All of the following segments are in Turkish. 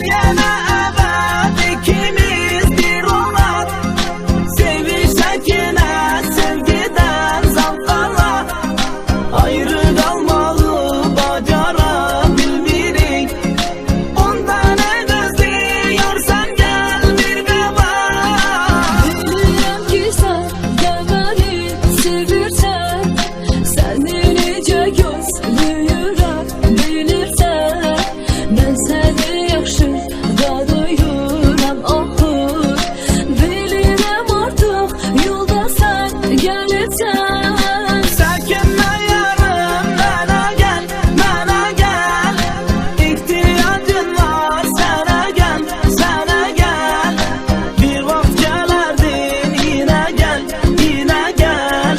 gel yana ebed ikimiz bir olak. Sevişek yine sevgiden zavk alak. Ayrı kalmalı bacara bilmirik. Ondan ne gözlüyorsan gel bir kabak. Bilirəm ki sen gel beni sevirsen, seni nece gözlüyürəm bilirsən. Ben seni yaxşı dadıyıram ahır, bilirəm artık yolda sen gelirsən. Sakinle yarım bana gel, bana gel. İhtiyacın var sana gel, sana gel. Bir vakit gelerdin yine gel, yine gel.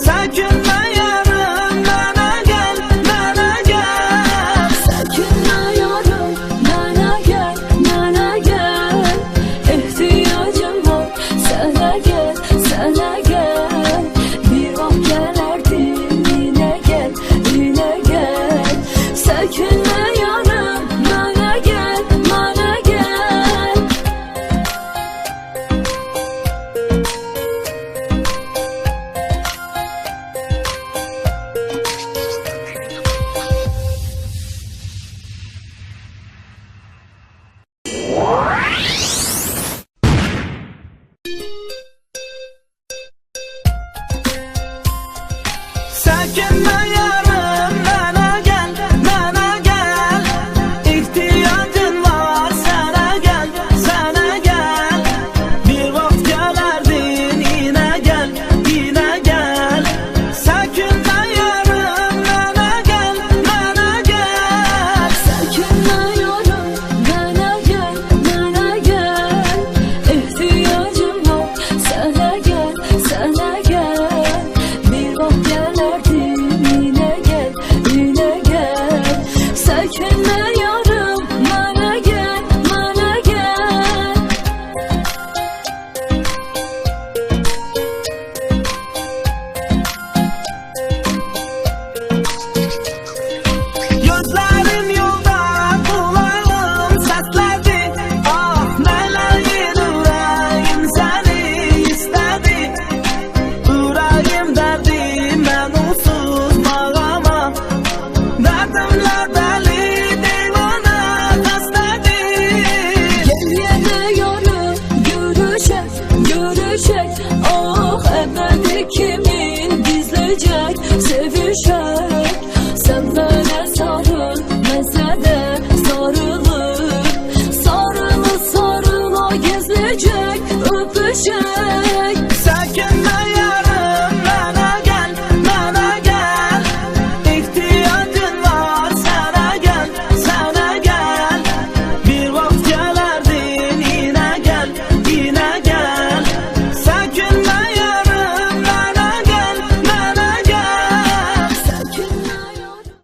Sakinle yarım bana gel, bana gel. Sakinle yarım bana gel, bana gel. İhtiyacım var sana gel, sana gel. Bir vakit gelerdin yine gel, yine gel. Sakinle